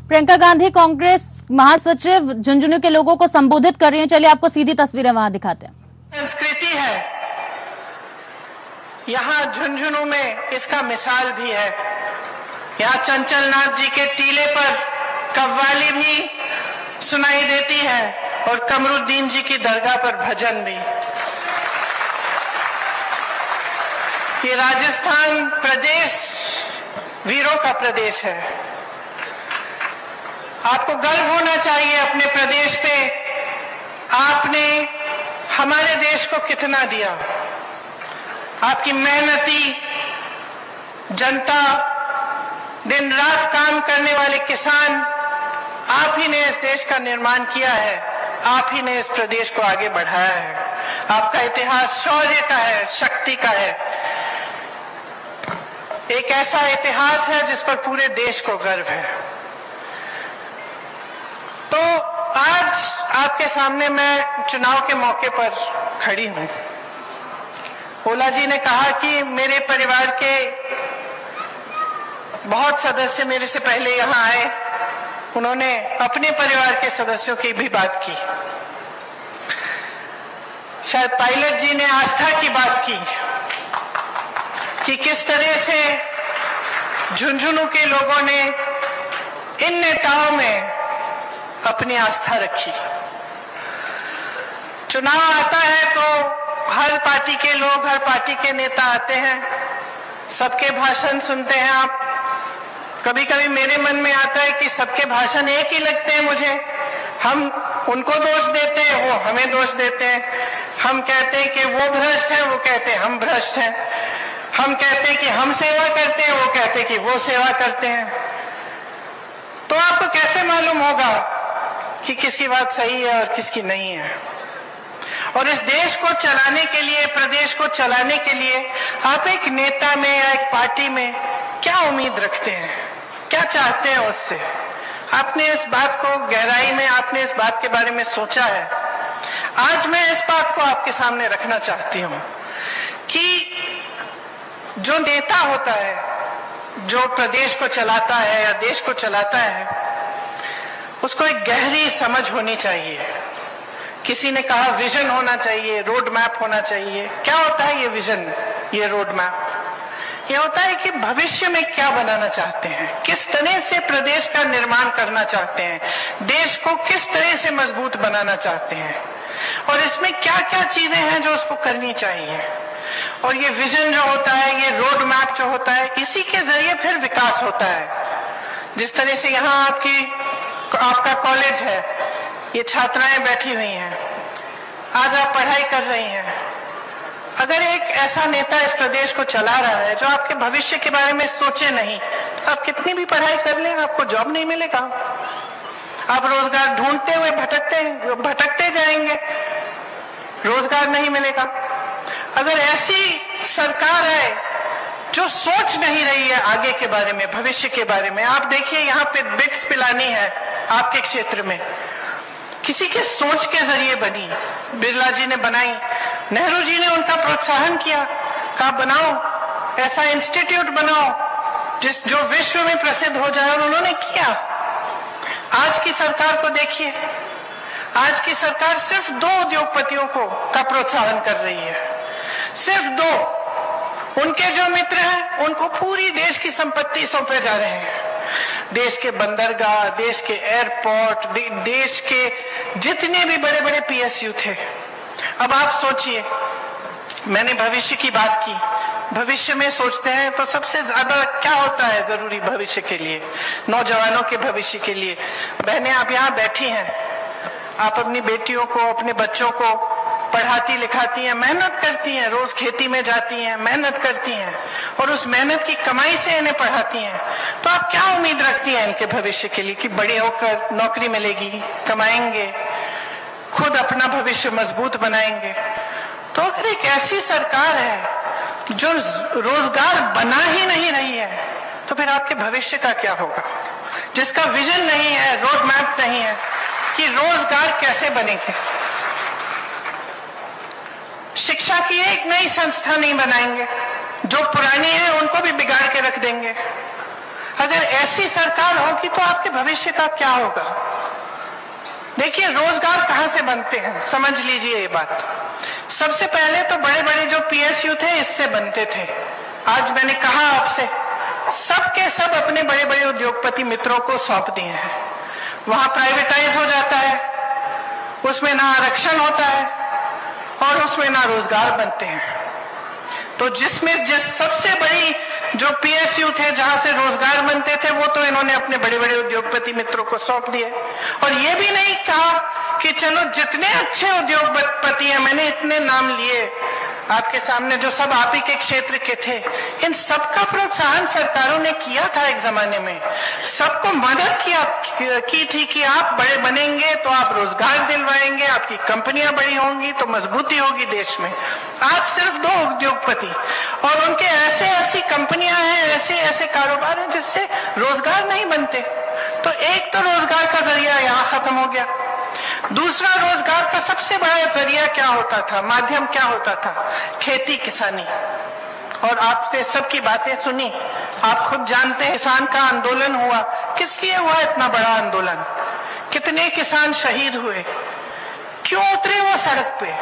प्रियंका गांधी कांग्रेस महासचिव झुंझुनू के लोगों को संबोधित कर रही हैं। चलिए आपको सीधी तस्वीरें वहां दिखाते हैं। संस्कृति है यहाँ झुंझुनू में, इसका मिसाल भी है। यहाँ चंचल नाथ जी के टीले पर कव्वाली भी सुनाई देती है और कमरुद्दीन जी की दरगाह पर भजन भी। ये राजस्थान प्रदेश वीरों का प्रदेश है। आपको गर्व होना चाहिए अपने प्रदेश पे। आपने हमारे देश को कितना दिया। आपकी मेहनती जनता, दिन रात काम करने वाले किसान, आप ही ने इस देश का निर्माण किया है। आप ही ने इस प्रदेश को आगे बढ़ाया है। आपका इतिहास शौर्य का है, शक्ति का है। एक ऐसा इतिहास है जिस पर पूरे देश को गर्व है। तो आज आपके सामने मैं चुनाव के मौके पर खड़ी हूं। ओला जी ने कहा कि मेरे परिवार के बहुत सदस्य मेरे से पहले यहां आए, उन्होंने अपने परिवार के सदस्यों की भी बात की। शायद पायलट जी ने आस्था की बात की कि किस तरह से झुंझुनू के लोगों ने इन नेताओं में अपनी आस्था रखी। चुनाव आता है तो हर पार्टी के लोग, हर पार्टी के नेता आते हैं, सबके भाषण सुनते हैं आप। कभी कभी मेरे मन में आता है कि सबके भाषण एक ही लगते हैं मुझे। हम उनको दोष देते हैं, वो हमें दोष देते हैं। हम कहते हैं कि वो भ्रष्ट हैं, वो कहते हैं हम भ्रष्ट हैं। हम कहते हैं कि हम सेवा करते हैं, वो कहते हैं कि वो सेवा करते हैं। तो आपको कैसे मालूम होगा कि किसकी बात सही है और किसकी नहीं है। और इस देश को चलाने के लिए, प्रदेश को चलाने के लिए आप एक नेता में या एक पार्टी में क्या उम्मीद रखते हैं, क्या चाहते हैं उससे। आपने इस बात को गहराई में, आपने इस बात के बारे में सोचा है। आज मैं इस बात को आपके सामने रखना चाहती हूं कि जो नेता होता है, जो प्रदेश को चलाता है या देश को चलाता है, उसको एक गहरी समझ होनी चाहिए। किसी ने कहा विजन होना चाहिए, रोड मैप होना चाहिए। क्या होता है ये विजन, ये रोड मैप? ये होता है कि भविष्य में क्या बनाना चाहते हैं, किस तरह से प्रदेश का निर्माण करना चाहते हैं, देश को किस तरह से मजबूत बनाना चाहते हैं, और इसमें क्या क्या चीजें हैं जो उसको करनी चाहिए। और ये विजन जो होता है, ये रोड मैप जो होता है, इसी के जरिए फिर विकास होता है। जिस तरह से यहाँ आपका कॉलेज है, ये छात्राएं बैठी हुई हैं, आज आप पढ़ाई कर रही हैं। अगर एक ऐसा नेता इस प्रदेश को चला रहा है जो आपके भविष्य के बारे में सोचे नहीं, तो आप कितनी भी पढ़ाई कर लें, आपको जॉब नहीं मिलेगा। आप रोजगार ढूंढते हुए भटकते जाएंगे, रोजगार नहीं मिलेगा। अगर ऐसी सरकार है जो सोच नहीं रही है आगे के बारे में, भविष्य के बारे में, आप देखिए यहाँ पे बिट्स पिलानी है आपके क्षेत्र में, किसी के सोच के जरिए बनी। बिरला जी ने बनाई, नेहरू जी ने उनका प्रोत्साहन किया, कहा बनाओ, ऐसा इंस्टीट्यूट बनाओ जो विश्व में प्रसिद्ध हो जाए, और उन्होंने किया। आज की सरकार को देखिए, आज की सरकार सिर्फ 2 उद्योगपतियों का प्रोत्साहन कर रही है, सिर्फ 2। उनके जो मित्र हैं उनको पूरी देश की संपत्ति सौंपे जा रहे हैं। देश के बंदरगाह, देश के एयरपोर्ट, देश के जितने भी बड़े बड़े PSU थे। अब आप सोचिए, मैंने भविष्य की बात की। भविष्य में सोचते हैं तो सबसे ज्यादा क्या होता है जरूरी भविष्य के लिए, नौजवानों के भविष्य के लिए। बहनें आप यहाँ बैठी हैं, आप अपनी बेटियों को, अपने बच्चों को पढ़ाती लिखाती हैं, मेहनत करती हैं, रोज खेती में जाती हैं, मेहनत करती हैं, और उस मेहनत की कमाई से इन्हें पढ़ाती हैं। तो आप क्या उम्मीद रखती हैं इनके भविष्य के लिए कि बड़े होकर नौकरी मिलेगी, कमाएंगे, खुद अपना भविष्य मजबूत बनाएंगे। तो अगर एक ऐसी सरकार है जो रोजगार बना ही नहीं रही है, तो फिर आपके भविष्य का क्या होगा? जिसका विजन नहीं है, रोड मैप नहीं है कि रोजगार कैसे बनेंगे। शिक्षा की एक नई संस्था नहीं बनाएंगे, जो पुरानी है उनको भी बिगाड़ के रख देंगे। अगर ऐसी सरकार होगी तो आपके भविष्य का क्या होगा? देखिए, रोजगार कहां से बनते हैं, समझ लीजिए ये बात। सबसे पहले तो बड़े बड़े जो पीएसयू थे इससे बनते थे। आज मैंने कहा आपसे, सब के सब अपने बड़े बड़े उद्योगपति मित्रों को सौंप दिए हैं। वहां प्राइवेटाइज हो जाता है, उसमें ना आरक्षण होता है और उसमें ना रोजगार बनते हैं। तो जिसमें सबसे बड़ी जो पीएसयू थे जहां से रोजगार बनते थे वो तो इन्होंने अपने बड़े बड़े उद्योगपति मित्रों को सौंप दिए। और ये भी नहीं कहा कि चलो जितने अच्छे उद्योगपति हैं, मैंने इतने नाम लिए आपके सामने जो सब आप ही के क्षेत्र के थे, इन सबका प्रोत्साहन सरकारों ने किया था एक जमाने में। सबको मदद की थी कि आप बड़े बनेंगे तो आप रोजगार दिलवाएंगे, आपकी कंपनियां बड़ी होंगी तो मजबूती होगी देश में। आज सिर्फ 2 उद्योगपति और उनके ऐसी कंपनियां हैं, ऐसे कारोबार हैं जिससे रोजगार नहीं बनते। तो एक तो रोजगार का जरिया यहाँ खत्म हो गया। दूसरा, रोजगार का सबसे बड़ा जरिया क्या होता था, माध्यम क्या होता था? खेती किसानी। और आपने सबकी बातें सुनी, आप खुद जानते हैं किसान का आंदोलन हुआ, किस लिए हुआ इतना बड़ा आंदोलन? कितने किसान शहीद हुए? क्यों उतरे वो सड़क पे?